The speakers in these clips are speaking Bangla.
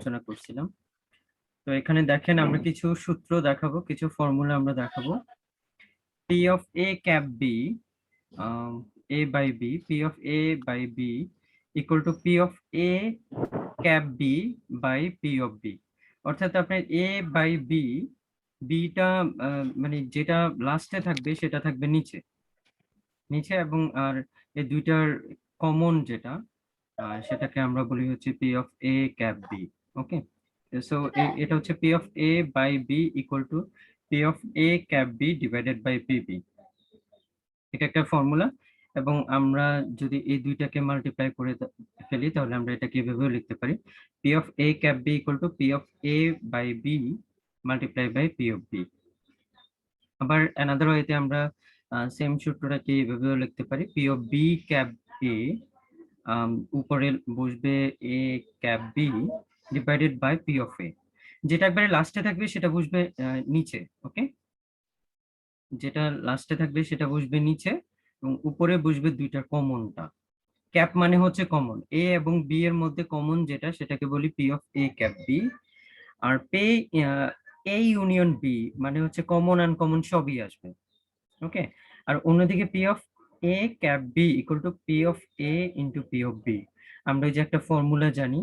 আলোচনা করছিলাম। তো এখানে দেখেন আমরা কিছু সূত্র দেখাবো, কিছু ফর্মুলা আমরা দেখাবো। P of A cap B, A by B, P of A by B equal to P of A cap B by P of B। অর্থাৎ আপনার A by B, বিটা মানে যেটা লাস্টে থাকবে সেটা থাকবে নিচে নিচে, এবং আর এই দুইটার কমন যেটা সেটাকে আমরা বলি হচ্ছে P of A cap B। Okay, so এটা হচ্ছে P of A by B equal to P of A cap B divided by PB। এটা একটা ফর্মুলা, এবং আমরা যদি এই দুইটাকে মাল্টিপ্লাই করে ফেলি তাহলে আমরা এটাকে এভাবেও লিখতে পারি, P of A cap B equal to P of A by B multiply by P of B। আবার অ্যানাদার ওয়েতে আমরা সেম সূত্রটাকে এভাবেও লিখতে পারি, P of B cap A উপরে বসবে A cap B divided by P of A। যেটা একবারে লাস্টে থাকবে সেটা বসবে নিচে। ওকে, যেটা লাস্টে থাকবে সেটা বসবে নিচে এবং উপরে বসবে দুইটার কমনটা। ক্যাপ মানে হচ্ছে কমন, এ এবং বি এর মধ্যে কমন যেটা সেটাকে বলি P of A cap B। আর A ইউনিয়ন বি মানে হচ্ছে কমন আনকমন সবই আসবে। ওকে, আর অন্যদিকে P of A cap B equal to P of A into P of B। আমরা যে একটা ফর্মুলা জানি,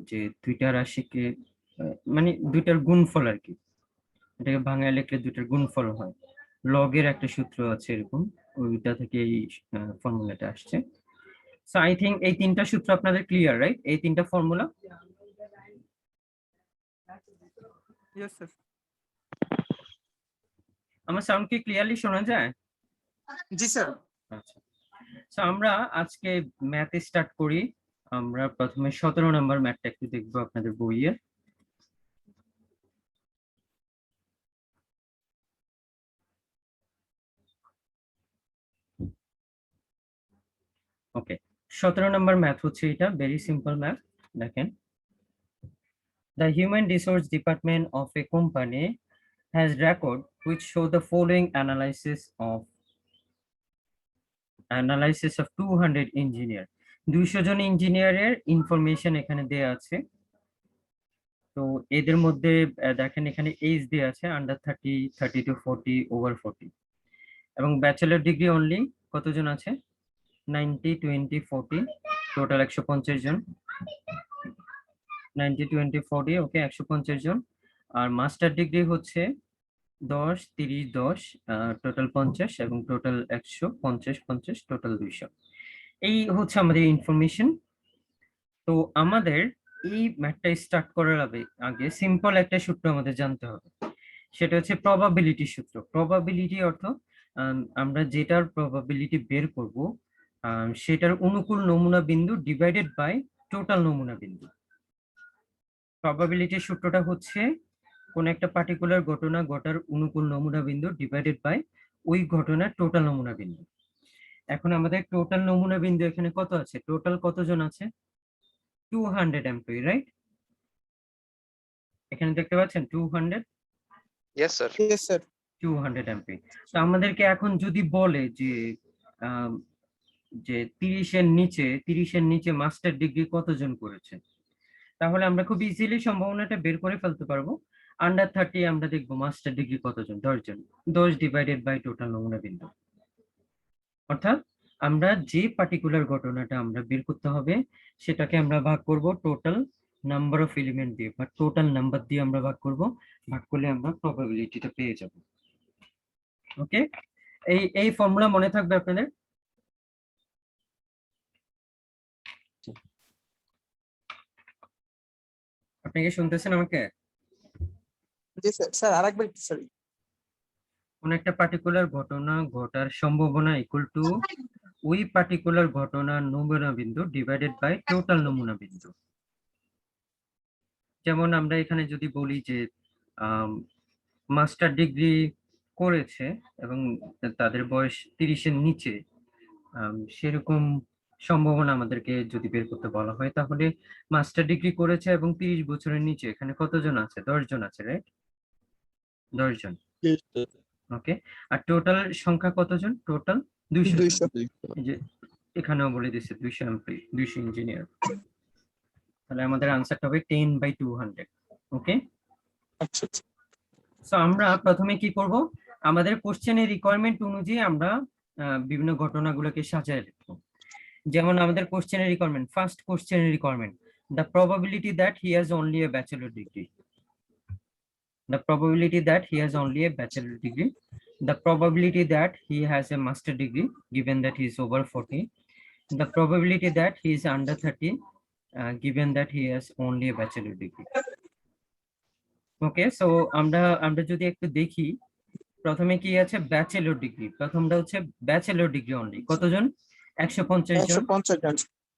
যে দুইটা রাশিকে মানে দুইটার গুণফল আর কি, এটাকে ভাঙায় লিখলে দুইটার গুণফল হয়। লগের একটা সূত্র আছে এরকম, ওইটা থেকে এই ফর্মুলাটা আসছে। সো আই থিংক এই তিনটা সূত্র আপনাদের ক্লিয়ার, রাইট? এই তিনটা ফর্মুলা। Yes, sir. আমার সাউন্ড কি ক্লিয়ারলি শোনা যায়? জি স্যার। আচ্ছা, সো আমরা আজকে ম্যাথ স্টার্ট করি। আমরা প্রথমে 17 নম্বর ম্যাথটা একটু দেখবো আপনাদের বইয়ের। ওকে, 17 নম্বর ম্যাথ হচ্ছে এটা, ভেরি সিম্পল ম্যাথ। দেখেন, the human resource department of a company has record which show the following analysis of 200 engineer। 200 জন ইঞ্জিনিয়ারের ইনফরমেশন এখানে দেয়া আছে। তো এদের মধ্যে দেখেন এখানে এজ দেয়া আছে আন্ডার 30, 30 to 40, ওভার 40, এবং ব্যাচেলর ডিগ্রি অনলি কতজন আছে? 90, 20, 40, টোটাল 150 জন। 90, 20, 40, ওকে, 150 জন। আর মাস্টার ডিগ্রি হচ্ছে 10, 30, 10, টোটাল 50, এবং টোটাল 150, 50, টোটাল 200। এই হচ্ছে আমাদের ইনফরমেশন। তো আমাদের এই ম্যাথটা স্টার্ট করার আগে সিম্পল একটা সূত্র আমাদের জানতে হবে, সেটা হচ্ছে প্রবাবিলিটি সূত্র। প্রবাবিলিটি অর্থ আমরা যেটার প্রবাবিলিটি বের করব সেটার অনুকূল নমুনা বিন্দু ডিভাইডেড বাই টোটাল নমুনা বিন্দু। প্রবাবিলিটির সূত্রটা হচ্ছে কোন একটা পার্টিকুলার ঘটনা ঘটার অনুকূল নমুনা বিন্দু ডিভাইডেড বাই ওই ঘটনার টোটাল নমুনা বিন্দু। এখন আমাদের টোটাল নমুনা বিন্দু এখানে কত আছে? টোটাল কতজন আছে? 200 এমপ্লয়ি, রাইট? এখানে দেখতে পাচ্ছেন 200। Yes, sir. Yes, sir. 200 MP. তো আমাদেরকে এখন যদি বলে যে যে 30 এর নিচে মাস্টার ডিগ্রি কতজন করেছে, তাহলে আমরা খুব ইজিলি সম্ভাবনাটা বের করে ফেলতে পারবো। আন্ডার 30 আমরা দেখবো মাস্টার ডিগ্রি কতজন, 10 জন। 10 ডিভাইডেড বাই টোটাল নমুনা বিন্দু। অর্থাৎ আমরা যে পার্টিকুলার ঘটনাটা আমরা বের করতে হবে সেটাকে আমরা ভাগ করব টোটাল নাম্বার অফ এলিমেন্ট দিয়ে, বা টোটাল নাম্বার দিয়ে আমরা ভাগ করব। ভাগ করলে আমরা প্রবাবিলিটিটা পেয়ে যাব। ওকে, এই ফর্মুলা মনে থাকবে আপনাদের? আপনি কি শুনতেছেন আমাকে? জি স্যার। স্যার আরেকবার একটু সরি। কোন একটা পার্টিকুলার ঘটনা ঘটার সম্ভাবনা ইকুয়াল টু ওই পার্টিকুলার ঘটনার নমুনা বিন্দু ডিভাইডেড বাই টোটাল নমুনা বিন্দু। যেমন আমরা এখানে যদি বলি যে মাস্টার ডিগ্রি করেছে এবং তাদের বয়স 30 এর নিচে, সেরকম সম্ভাবনা আমাদেরকে যদি বের করতে বলা হয়, তাহলে মাস্টার ডিগ্রি করেছে এবং 30 বছরের নিচে এখানে কতজন আছে? 10 জন আছে, রাইট? 10 জন। ওকে, আর টোটাল সংখ্যা কতজন? টোটাল 200 জন। এই যে এখানেও বলে দিচ্ছে 200 এমপ্লয়ি, 200 ইঞ্জিনিয়ার। তাহলে আমাদের আনসারটা হবে 10/200। ওকে, আচ্ছা আচ্ছা সো আমরা প্রথমে কি করব, আমাদের কোশ্চেনের রিকোয়ারমেন্ট অনুযায়ী আমরা বিভিন্ন ঘটনাগুলোকে সাজায় লিখবো। যেমন আমাদের কোশ্চেনের রিকোয়ারমেন্ট, ফার্স্ট কোশ্চেনের requirement, the probability that he has only a bachelor degree, the probability that he has only a bachelor degree, the probability that he has a master degree given that he is over 40, the probability that he is under 30 given that he has only a bachelor degree. Okay, so আমরা আমরা যদি একটু দেখি, প্রথমে কি আছে, ব্যাচেলর ডিগ্রি, প্রথমটা হচ্ছে ব্যাচেলর ডিগ্রি অনলি, কতজন, 150 জন, 150 জন,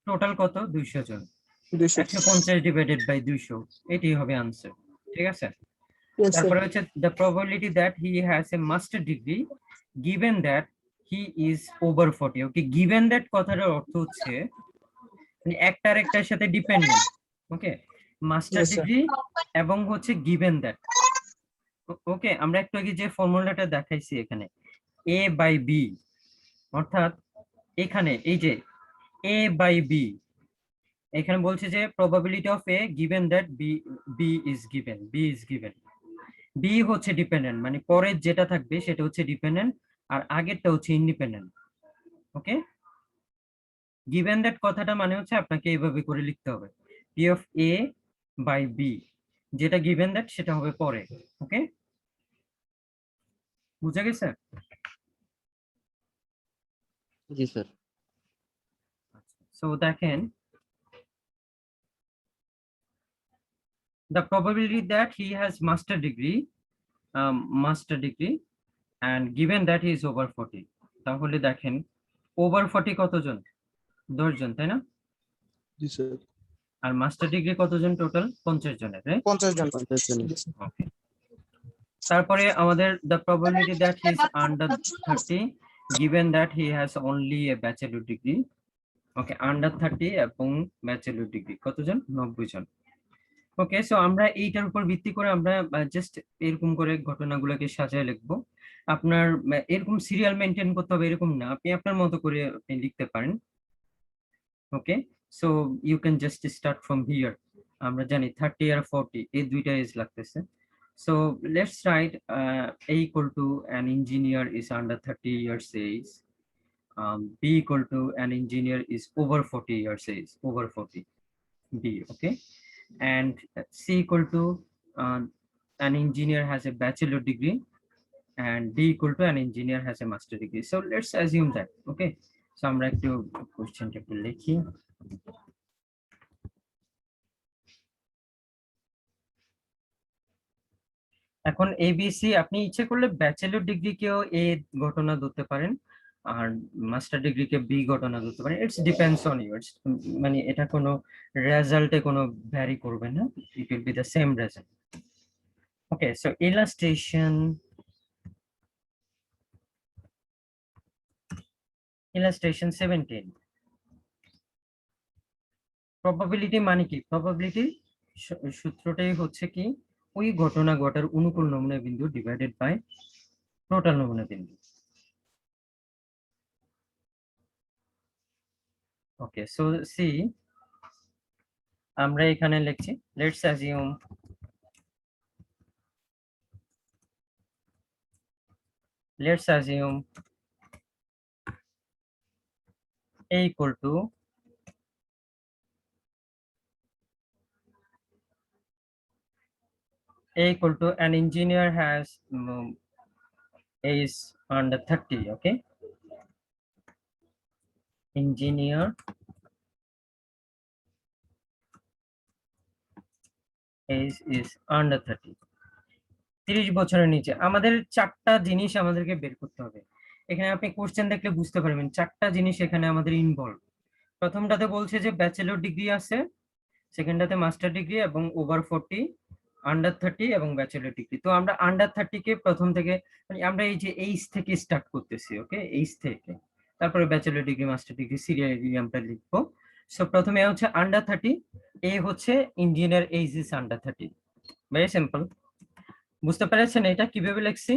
টোটাল কত, 200 জন, 200। 150 ডিভাইডেড বাই 200, এটি হবে আনসার। ঠিক আছে, Yes, sir. তারপরে হচ্ছে the probability that he has a master degree given that he is over 40। Okay, given that কথাটার অর্থ হচ্ছে মানে একটা আরেকটার সাথে ডিপেন্ডেন্ট। ওকে, মাস্টার Yes, sir. ডিগ্রি এবং হচ্ছে given that। ওকে, আমরা একটু আগে যে ফর্মুলাটা দেখাইছি এখানে a বাই b, অর্থাৎ এখানে এই যে a বাই b, এখানে বলছে যে probability of a given that b is given, b হচ্ছে ডিপেন্ডেন্ট, মানে পরের যেটা থাকবে সেটা হচ্ছে ডিপেন্ডেন্ট আর আগেরটা হচ্ছে ইন্ডিপেন্ডেন্ট। ওকে, গিভেন দ্যাট কথাটা মানে হচ্ছে আপনাকে এইভাবে করে লিখতে হবে, p of a by b, যেটা গিভেন দ্যাট সেটা হবে পরে। ওকে, বুঝা গেছে? জি স্যার। সো দেখেন, the probability that he has master degree and given that he is over 40, তাহলে দেখেন ওভার 40 কতজন, 10 জন, তাই না? জি স্যার। আর মাস্টার ডিগ্রি কতজন টোটাল, 50 জনের, রাইট? 50 জন। 50 জন। ওকে, তারপরে আমাদের the probability that he is under 30 given that he has only a bachelor degree। Okay, under 30 এবং ব্যাচেলর ডিগ্রি কতজন, 90 জন। ওকে, সো আমরা এইটার উপর ভিত্তি করে আমরা জাস্ট এরকম করে ঘটনাগুলোকে সাজায় লিখবো। আপনার এরকম সিরিয়াল মেনটেন করতে হবে এরকম না, আপনি আপনার মতো করে আপনি লিখতে পারেন। Okay, so you can just start from here. আমরা জানি 30 আর 40 এই দুইটা এজ লাগতেছে। So let's write A equal to an engineer is under 30 years age. B equal to an engineer is over 40 years age, over 40, B, okay? And C equal to an engineer has a bachelor degree and D equal to an engineer has a master degree. So let's assume that, okay? So আমরা একটু কোশ্চেনটা একটু লিখি। এখন এবিসি আপনি ইচ্ছে করলে ব্যাচেলর ডিগ্রিকেও এ ঘটনা ধরতে পারেন আর মাস্টার ডিগ্রিকে বি ঘটনা ধরতে পারেন, ইটস ডিপেন্ডস অন ইউ, মানে এটা কোনো রেজাল্টে কোনো ভ্যারি করবে না, it will be the same result. Okay, so illustration 17, probability মানে কি, প্রবাবিলিটি সূত্রটাই হচ্ছে কি, ওই ঘটনা ঘটার অনুকূল নমুনা বিন্দু ডিভাইডেড বাই টোটাল নমুনা বিন্দু। ওকে, সো সি আমরা এখানে লিখছি, let's assume A equal to an engineer has is under 30, okay? Engineer is under 30, 30 বছরের নিচে। আমাদের চারটা জিনিস আমাদেরকে বের করতে হবে। এখানে আপনি কোশ্চেন দেখলে বুঝতে পারবেন চারটা জিনিস এখানে আমাদের ইনভলভ। প্রথমটাতে বলছে যে ব্যাচেলর ডিগ্রি আছে, সেকেন্ডটাতে মাস্টার ডিগ্রি এবং ওভার 40, আন্ডার 30 এবং ব্যাচেলর ডিগ্রি। তো আমরা আন্ডার 30 কে প্রথম থেকে মানে আমরা এই যে এইচ থেকে স্টার্ট করতেছি, ওকে, এইচ থেকে, তারপরে bachelor degree master degree serially আমরা লিখবো। সো প্রথমে হচ্ছে আন্ডার 30, এ হচ্ছে engineer age is under 30, very simple. বুঝতে পেরেছেন এটা কিভাবে লিখছি?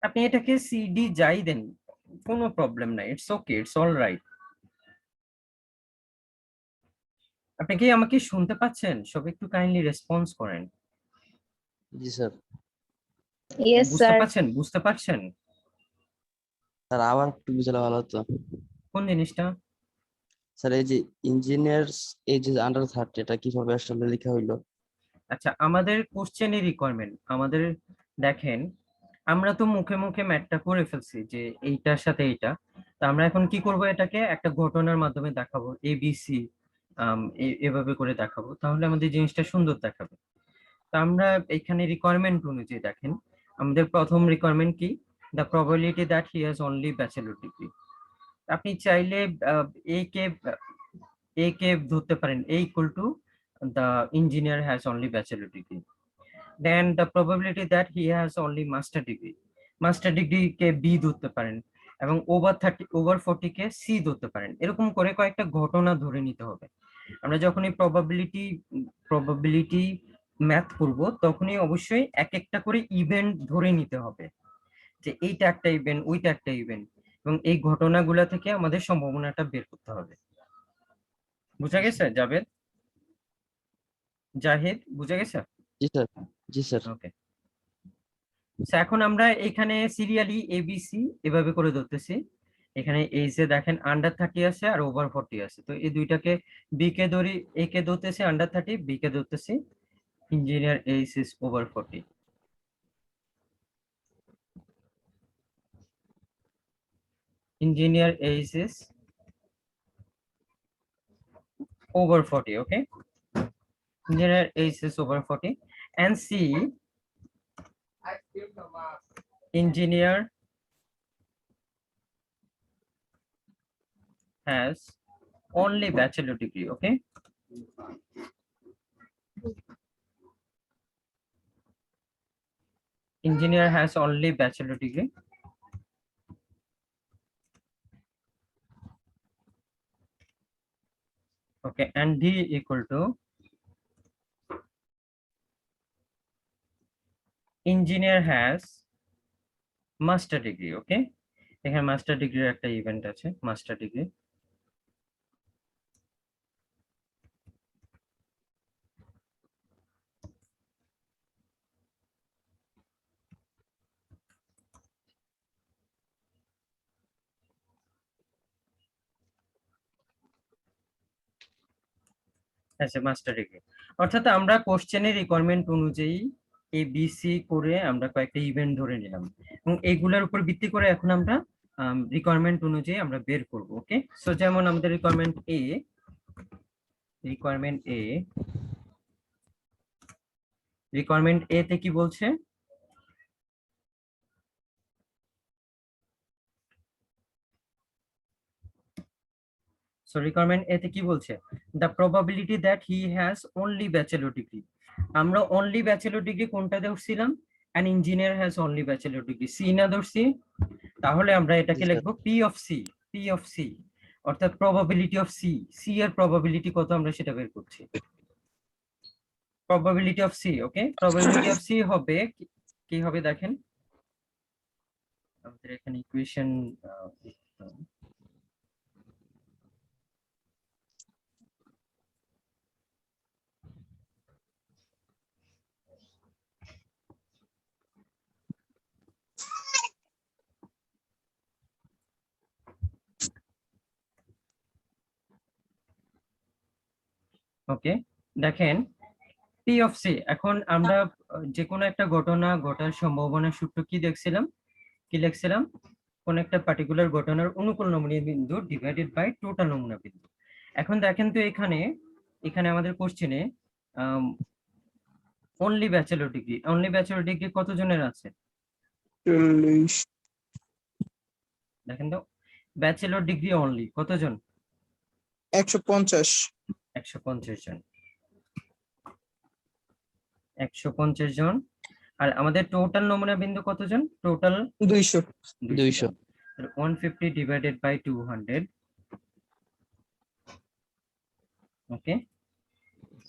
আপনি এটাকে সিডি যাই দেন, কোনো প্রবলেম নাই, it's okay, it's all right. আপনি কি আমাকে শুনতে পাচ্ছেন? সব একটু কাইন্ডলি রেসপন্স করেন। জি স্যার। Yes, বুঝতে sir. পারছেন? বুঝতে পারছেন স্যার আবার একটু বুঝলে ভালো হতো। কোন জিনিসটা? স্যার এই যে ইঞ্জিনিয়ার্স এই যে আন্ডার 30 এটা কিভাবে আসলে লেখা হইলো? আচ্ছা, আমাদের কোশ্চেনের রিকোয়ারমেন্ট আমাদের দেখেন, আমরা তো মুখে মুখে ম্যাথটা করে ফেলছি যে এইটার সাথে এইটা। তো আমরা এখন কি করব, এটাকে একটা ঘটনার মাধ্যমে দেখাবো, এবিসি এভাবে করে দেখাবো, তাহলে আমাদের জিনিসটা সুন্দর দেখাবে। তো আমরা এখানে রিকোয়ারমেন্ট অনুযায়ী দেখেন, আমাদের প্রথম রিকোয়ারমেন্ট কি, the probability that he has only bachelor degree. আপনি চাইলে এ কে এ কে ধরতে পারেন, A equal to the engineer has only bachelor degree. Then the probability that he has only master degree, master degree কে বি ধরতে পারেন, এবং ওভার 40 কে সি ধরতে পারেন। এরকম করে কয়েকটা ঘটনা ধরে নিতে হবে। আমরা যখন এই প্রবাবিলিটি ম্যাথ করব, তখনই অবশ্যই এক একটা করে ইভেন্ট ধরে নিতে হবে, যে এইটা একটা ইভেন্ট, ওইটা একটা ইভেন্ট, এবং এই ঘটনাগুলা থেকে আমাদের সম্ভাবনাটা বের করতে হবে। বুঝা গেছে জাভেদ? জাহিদ, বুঝা গেছে? জি স্যার। জি স্যার। ওকে। এখন আমরা এখানে সিরিয়ালি এবিসি এভাবে করে ধরতেছি। এখানে এই যে দেখেন আন্ডার 30 আছে আর ওভার 40 আছে, তো এই দুইটাকে বি কে ধরি, এ কে ধরতেছি আন্ডার 30, বি কে ধরতেছি engineer age is over 40। engineer age is over 40. Okay, engineer age is over 40. And C, engineer has only bachelor degree. Okay, engineer has only bachelor degree. Okay, and D equal to engineer has master degree. Okay, এখানে মাস্টার ডিগ্রির একটা ইভেন্ট আছে, মাস্টার ডিগ্রি। আচ্ছা, মাস্টার ডিগ্রি। অর্থাৎ আমরা কোশ্চেনের রিকোয়ারমেন্ট অনুযায়ী এ বি সি করে আমরা কয়েকটা ইভেন্ট ধরে নিলাম, এবং এইগুলোর উপর ভিত্তি করে এখন আমরা রিকোয়ারমেন্ট অনুযায়ী আমরা বের করব। ওকে, সো যেমন আমাদের রিকোয়ারমেন্ট এ, রিকোয়ারমেন্ট এ তে কি বলছে, সো রিকোয়ারমেন্ট এ তে কি বলছে, the probability that he has only bachelor degree. আমরা অনলি ব্যাচেলর ডিগ্রি কোনটা ধরছিলাম, an engineer has only bachelor degree, C না ধরছি? তাহলে আমরা এটাকে জি, স্যার। লিখবো P of C, P of C, অর্থাৎ প্রবাবিলিটি অফ সি, সি এর প্রবাবিলিটি কত আমরা সেটা বের করছি, probability of C. Okay, probability of C হবে কি হবে দেখেন, আমাদের এখানে ইকুয়েশন ওকে, দেখেন পি অফ সি। এখন আমরা যে কোনো একটা ঘটনা ঘটার সম্ভাবনা সূত্র কি দেখছিলাম, কি লিখছিলাম, কোন একটা পার্টিকুলার ঘটনার অনুকূল নমনীয় বিন্দু ডিভাইডেড বাই টোটাল নমুনা বিন্দু। এখন দেখেন তো এখানে, এখানে আমাদের কোশ্চেনে only bachelor degree, only bachelor degree কতজনের আছে 40 দেখেন তো, ব্যাচেলর ডিগ্রি অনলি কতজন, 150 150 জন, 150 জন। আর আমাদের টোটাল নমুনা বিন্দু কতজন, total 200 200 150 divided by 200। Okay,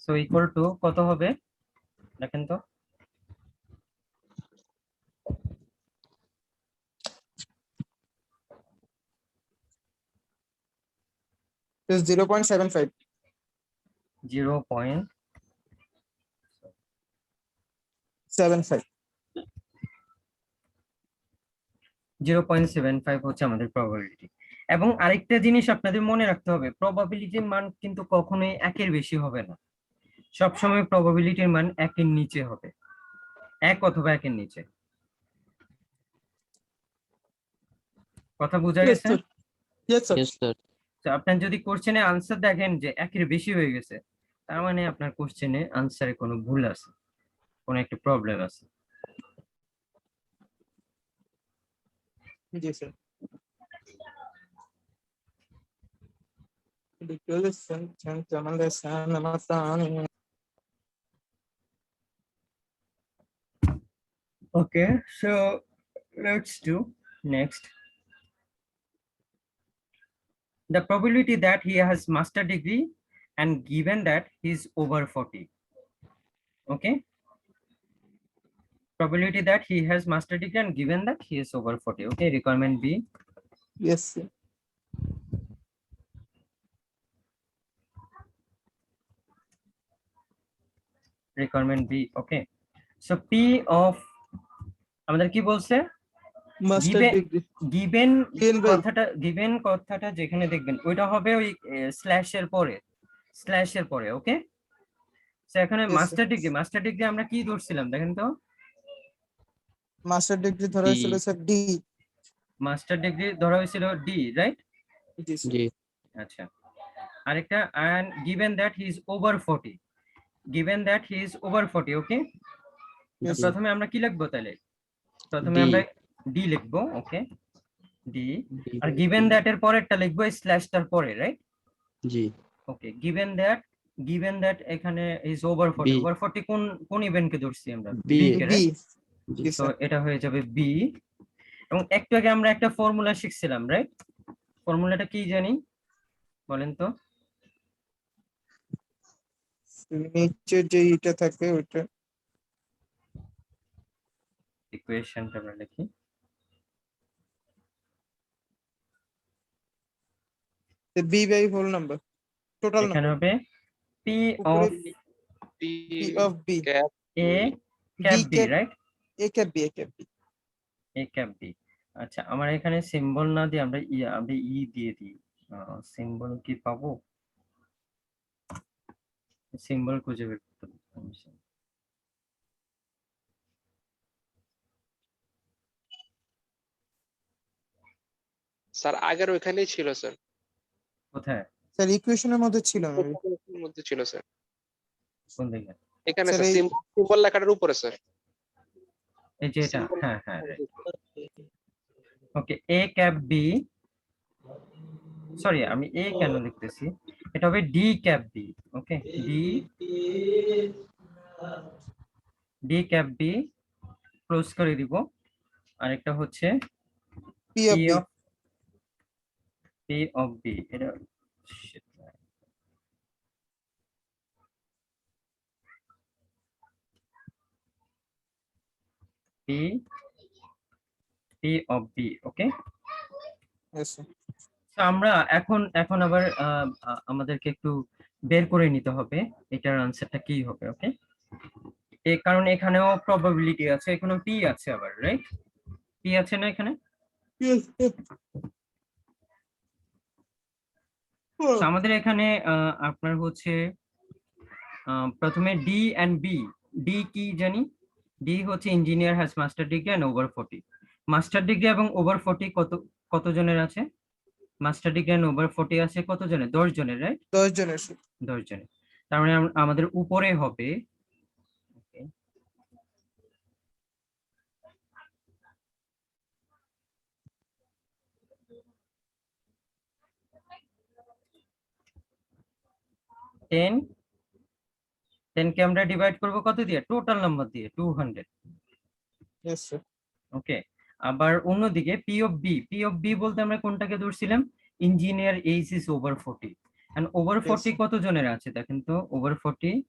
so equal to কত হবে দেখেন তো, is 0.75 0.75 হচ্ছে আমাদের প্রবাবিলিটি। এবং আরেকটা জিনিস আপনাদের মনে রাখতে হবে, প্রবাবিলিটির মান কিন্তু কখনোই একের বেশি হবে না, সবসময় প্রবাবিলিটির মান একের নিচে হবে, এক অথবা একের নিচে। কথা বোঝা Yes, গেছে? sir. Yes, sir. Yes sir. তো আপনার যদি কোশ্চেনে আনসার দেখেন যে একের বেশি হয়ে গেছে, তার মানে আপনার কোশ্চেনে আনসারে কোনো ভুল আছে, কোনো একটা প্রবলেম আছে। Yes, sir. Listen, gentlemen, listen, my son. Okay, so let's do next. The probability that he has master degree and given that he is over 40. Okay. Probability that he has master degree and given that he is over 40. Okay, requirement B. Yes, sir. Requirement B. Okay. So P of আমাদের কি বলছে? Master Given- degree. given Given by- কথাটা যেখানে দেখবেন ওইটা হবে ওই স্ল্যাশের পরে, ওকে? সো এখানে Yes, মাস্টার sir. ডিগ্রি আমরা কি ধরছিলাম দেখেন তো? Master degree ধরা D. হয়েছিল স্যার D. মাস্টার ডিগ্রি ধরা হয়েছিল ডি, রাইট? জি স্যার। জি। আচ্ছা, আরেকটা and given that he is over 40, given that he is over 40, okay? Yes, sir. প্রথমে আমরা কি লিখবো তাহলে? প্রথমে D. আমরা ডি লিখবো, ওকে? ডি। D. আর given that এর পরেরটা লিখবো স্ল্যাশটার পরে, রাইট? জি। ওকে, given that এখানে is over 40, B. over 40 কোন ইভেন্টকে ধরছি আমরা? B. কে, B. right? জি। জি তো স্যার। এটা হয়ে যাবে বি। এবং একটু আগে আমরা একটা ফর্মুলা শিখছিলাম, রাইট? ফর্মুলাটা কি জানি বলেন তো? নিচে যে এটা থাকে ওটা ইকুয়েশনটা আমরা লিখি। B by whole number. Total এখানে number. হবে পি উপরে of P of B. A D cap B, cap right? A cap B. A cap B. A cap B. আচ্ছা, আমার এখানে সিম্বল না দিয়ে আমরা ই দিয়ে দিই। সিম্বল কি পাবো? সিম্বল খুঁজে বের করতে হবে। স্যার আগের ওইখানেই ছিল স্যার, কোথায়? স্যার ইকুয়েশনের মধ্যে ছিল maybe. এর মধ্যে ছিল স্যার, কোন দিকে? এখানে স্যার স্যার এই সিম্বল লেখাটার উপরে স্যার। এই যে এটা, Symbol- হ্যাঁ হ্যাঁ, okay. A cap B, sorry আমি এ কেন লিখতেছি, এটা হবে D cap B, okay? D cap B close করে দিব। আরেকটা হচ্ছে P of B. P of B, এটা shit, P of B, okay? Yes, sir. আমরা এখন আবার আমাদেরকে একটু বের করে নিতে হবে এটার আনসারটা কি হবে, ওকে? কারণ এখানেও প্রবাবিলিটি আছে, এখানেও পি আছে আবার, রাইট? পি আছে না এখানে? Yes, sir. So, আমাদের এখানে আপনার হচ্ছে প্রথমে ডি এন্ড বি। ডি কি জানি? ডি হচ্ছে engineer has master degree and over 40। Master degree এবং ওভার 40 কত জনের আছে? মাস্টার ডিগ্রি এন্ড ওভার 40 আছে কত জনের? 10 জনের, রাইট? 10 জনের sir. 10 জনের। তার মানে আমাদের উপরে হবে, okay, টেন কে আমরা ডিভাইড করব কত দিয়ে? টোটাল নাম্বার দিয়ে, 200। Yes, sir. ওকে, আবার অন্যদিকে পি অফ বি বলতে আমরা কোনটাকে ধরছিলাম? ইঞ্জিনিয়ার এইজ ইজ ওভার 40 এন্ড ওভার 40 sir. কত জনের আছে দেখেন তো? ওভার 40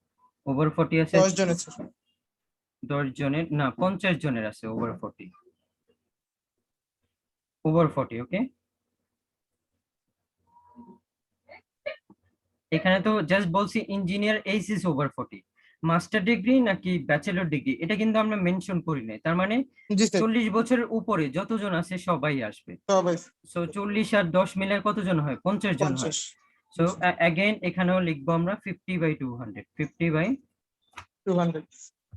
আছে 10 জনের sir. 10 জনের না, 50 জনের আছে ওভার 40, ওকে? এখানে তো জাস্ট বলছি engineer H is over 40, master degree নাকি ব্যাচেলর ডিগ্রি এটা কিন্তু আমরা মেনশন করি নাই, তার মানে জি স্যার 40 বছরের উপরে যতজন আছে সবাই আসবে। সবাই সো 40 আর 10 মিলে কতজন হয়? 50 জন হয়। 50 সো অ্যাগেন এখানেও লিখবো আমরা 50/200, 200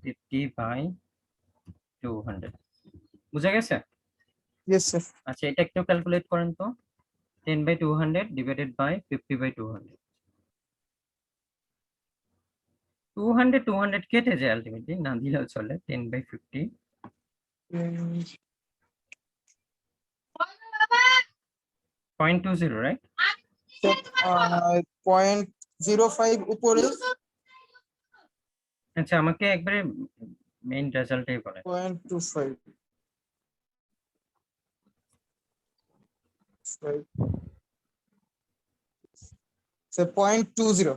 50/200। বুঝা গেছে? ইয়েস স্যার আচ্ছা, এটা একটু ক্যালকুলেট করেন তো। 10/200 ডিভাইডেড বাই 50/200, 200 কেটে যায় আলটিমেটলি, না দিলেও চলে। 10/50 0.20, রাইট? 0.05 উপরে আচ্ছা, আমাকে একবারে মেইন রেজাল্টটাই বলেন। 0.25 স্যার 0.20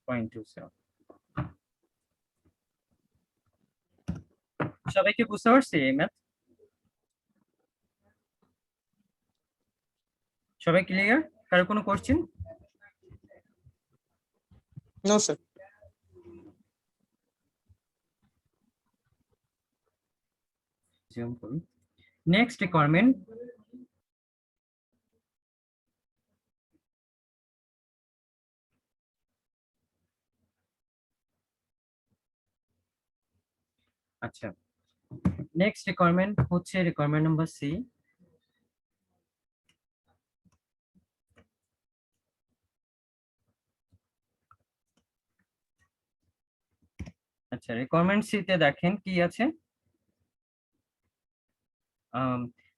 0.20। সবাইকে বুঝতে পারছি এই ম্যাথ? সবাই ক্লিয়ার? কারো কোনো কোশ্চেন? নো স্যার জুম করুন। নেক্সট রিকোয়ারমেন্ট, আচ্ছা নেক্সট রিকোয়ারমেন্ট হচ্ছে রিকোয়ারমেন্ট নাম্বার সি। আচ্ছা, রিকোয়ারমেন্ট সি তে দেখেন কি আছে।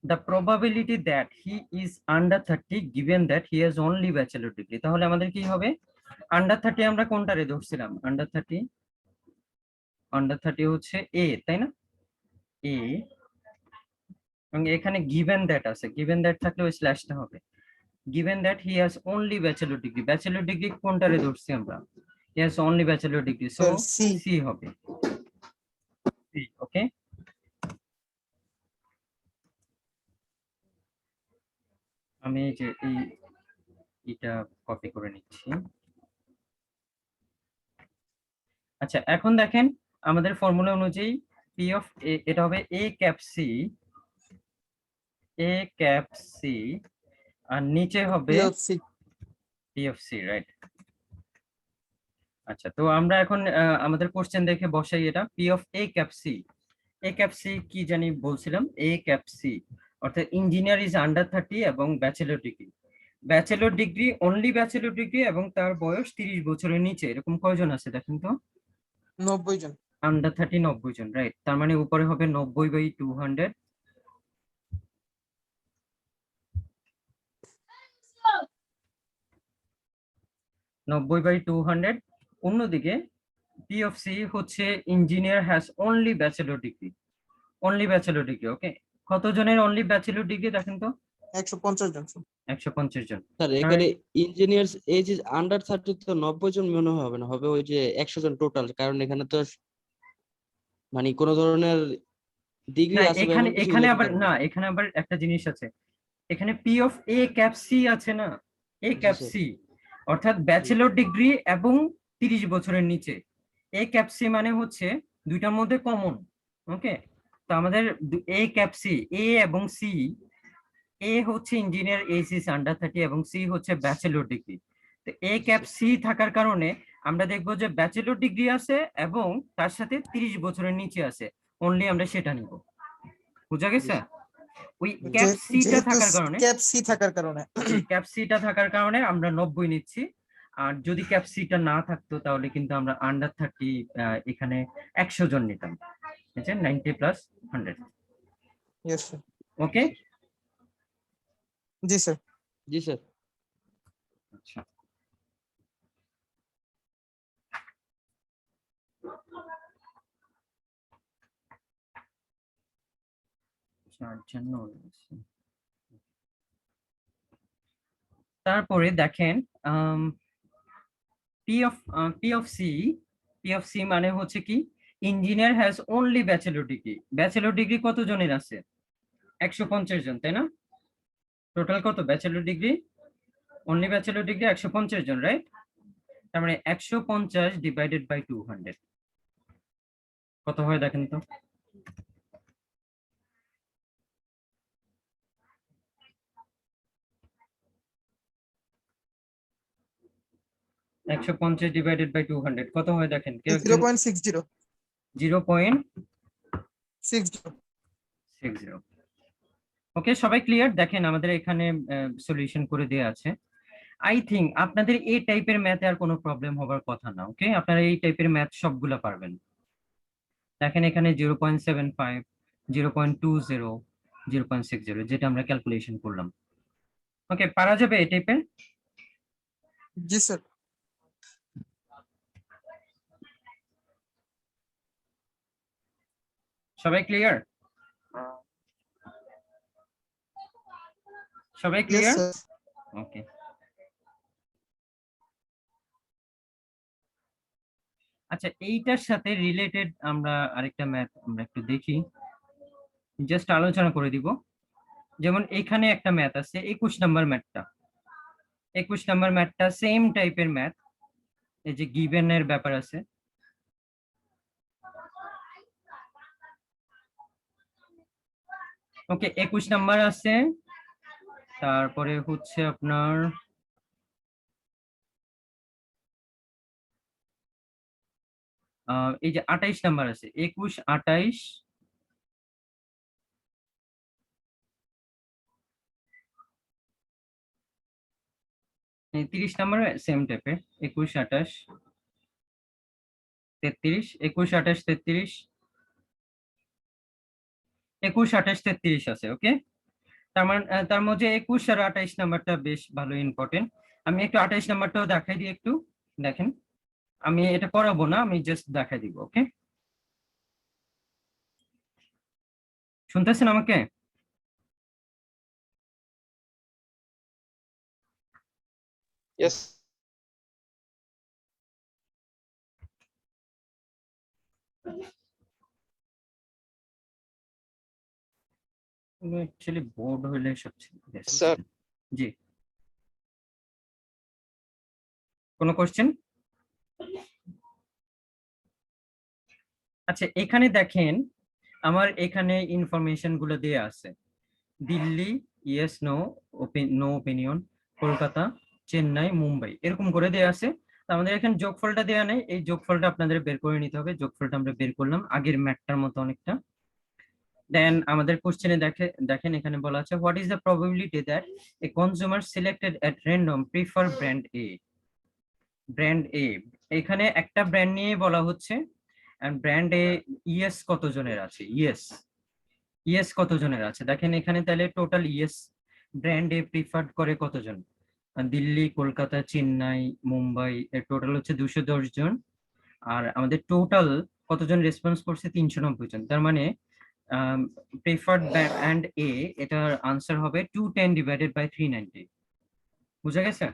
The probability that he is under 30 given that he has only bachelor degree, তাহলে আমাদের কি হবে? আন্ডার 30 আমরা কোনটারে ধরছিলাম? আন্ডার 30 হচ্ছে এ, তাই না? এ, এবং এখানে given that আছে, given that থাকলে ওই স্ল্যাশটা হবে। given that he has only bachelor degree কোনটারে ধরছি আমরা? he has only bachelor degree, so Sir, C. C হবে। ওকে, আমি এই যে এটা কপি করে নিচ্ছি। আচ্ছা, এখন দেখেন আমাদের ফর্মুলা অনুযায়ী পি অফ এ, এটা হবে এ ক্যাপ সি, আর নিচে হবে PFC P of C, right? আচ্ছা, তো আমরা এখন আমাদের কোশ্চেন দেখে বসাই এটা। P of A cap C কি জানি বলছিলাম? এ ক্যাপ সি অর্থাৎ ইঞ্জিনিয়ার ইজ আন্ডার 30 এবং bachelor degree only bachelor degree এবং তার বয়স 30 বছরের নিচে, এরকম কয়জন আছে দেখেন তো? 90 জন আন্ডার 30 90 জন, রাইট? তার মানে উপরে হবে 90/200। অন্যদিকে পি অফ সি হচ্ছে engineer has only bachelor degree, okay? কতজনের অনলি ব্যাচেলর ডিগ্রি দেখেন তো? 150 জন 150 জন। স্যার এখানে ইঞ্জিনিয়ার্স এজ ইজ আন্ডার 30 তো 90 জন মনে হবে না, হবে ওই যে 100 জন টোটাল, কারণ এখানে তো মানে কোন ধরনের ডিগ্রি না, আছে বা এখানে এমন কিছু এখানে লেখা আবার থাকবে না, এখানে আবার একটা জিনিস আছে। এখানে P of A cap C আছে না, এ ক্যাপ স্যার। সি অর্থাৎ ব্যাচেলর ডিগ্রি এবং 30 বছরের নিচে। এ ক্যাপ সি মানে হচ্ছে দুইটার মধ্যে কমন, ওকে? তো আমাদের এ ক্যাপ সি, এ এবং সি, এ হচ্ছে ইঞ্জিনিয়ার এইচ ইজ আন্ডার 30 এবং সি হচ্ছে ব্যাচেলর ডিগ্রি। তো এ ক্যাপ সি থাকার কারণে আমরা দেখবো যে ব্যাচেলর ডিগ্রি আছে এবং তার সাথে 30 বছরের নিচে আছে, অনলি আমরা সেটা নিব। বুঝা গেছে? ওই ক্যাপ সিটা থাকার কারণে, ক্যাপ সি থাকার কারণে ক্যাপ সিটা থাকার কারণে আমরা 90 নিচ্ছি। আর যদি ক্যাপ সিটা না থাকতো তাহলে কিন্তু আমরা আন্ডার 30 এখানে 100 জন নিতাম, ঠিক আছে? 90 + 100, ইয়েস স্যার ওকে? জি স্যার জি স্যার। আচ্ছা, তারপরে দেখেন পি অফ সি মানে হচ্ছে কি? Engineer has only bachelor degree কত জনের আছে? 150 জন, তাই না? টোটাল কত bachelor degree? Only bachelor degree 150 জন, রাইট? তার মানে 150 ডিভাইডেড বাই 200 কত হয় দেখেন তো। একশো 150 ডিভাইডেড বাই 200 কত হয় দেখেন, কেউ 0.60 0.60। ওকে, সবাই ক্লিয়ার? দেখেন আমাদের এখানে সলিউশন করে দেয়া আছে। আই থিঙ্ক আপনাদের এই টাইপের ম্যাথে আর কোনো প্রবলেম হবার কথা না। ওকে, আপনারা এই টাইপের ম্যাথ সবগুলা পারবেন। দেখেন এখানে 0.75, 0.20, 0.60 যেটা আমরা ক্যালকুলেশন করলাম। ওকে, পারা যাবে এই টাইপের? জি স্যার। সবাই ক্লিয়ার? সবাই ইয়েস ক্লিয়ার? স্যার। ওকে, আচ্ছা এইটার সাথে রিলেটেড আমরা আরেকটা ম্যাথ আমরা একটু দেখি, জাস্ট আলোচনা করে দিব। যেমন এখানে একটা ম্যাথ আছে 21 নাম্বার ম্যাথটা। 21 নাম্বার ম্যাথটা সেম টাইপের ম্যাথ, এই যে গিভেন এর ব্যাপার আছে। ওকে, 21 নাম্বার আছে, তারপরে হচ্ছে আপনার এই যে 28 নাম্বার আছে, 21, 28, এই 30 নাম্বার সেম টাইপের, 21, 28, 33, 21, 28, 33, 21, 28, 33 আছে। ওকে, তার মানে তার মধ্যে 21 আর 28 নাম্বারটা বেশ ভালো ইম্পর্টেন্ট। আমি একটু 28 নাম্বারটাও দেখাই দিই একটু, দেখেন। আমি এটা করাবো না, আমি জাস্ট দেখাই দিব। ওকে, শুনতেছেন আমাকে? ইয়েস। অ্যাকচুয়ালি বোর্ড হইলে সবচেয়ে বেস্ট। স্যার। জি, কোনো কোশ্চেন? আচ্ছা এখানে দেখেন, আমার এখানে ইনফরমেশন গুলো দেয়া আছে। Delhi yes no, no opinion, Kolkata, Chennai, Mumbai, এরকম করে দেয়া আছে। তো আমাদের এখানে যোগফলটা দেয়া নেই, এই যোগফলটা আপনাদের বের করে নিতে হবে। যোগফলটা আমরা বের করলাম আগের ম্যাথটার মতো অনেকটা। দেন আমাদের কোশ্চেনে দেখেন এখানে বলা আছে what is the probability that a consumer selected at random prefer brand A. Brand A, এখানে একটা ব্র্যান্ড নিয়ে বলা হচ্ছে, ব্র্যান্ড এ ইয়েস কতজনের আছে, ইয়েস ইয়েস কতজনের আছে দেখেন এখানে। তাহলে টোটাল ইয়েস ব্র্যান্ড এ প্রিফার্ড করে কতজন, দিল্লি, কলকাতা, চেন্নাই, মুম্বাই, এর টোটাল হচ্ছে 210 জন। আর আমাদের টোটাল কতজন রেসপন্স করছে, 390 জন। তার মানে প্রিফার্ড ব্র্যান্ড এ, এটার আনসার হবে 210 ডিভাইডেড বাই 390। বুঝা গেছে?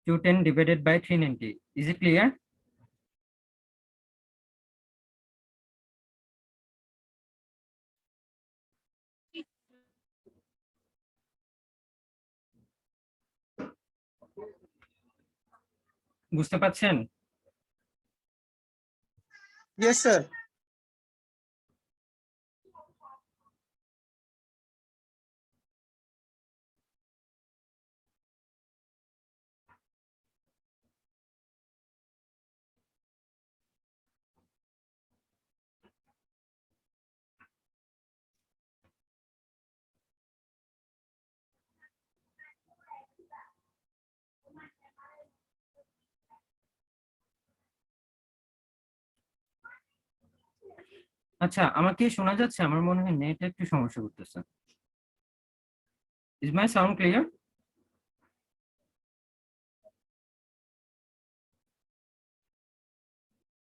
210 divided by 390. Is it clear? বুঝতে পারছেন? Yes sir. আচ্ছা আমাকে শোনা যাচ্ছে? আমার মনে হয় নেট একটু সমস্যা করতেছে। Is my sound clear?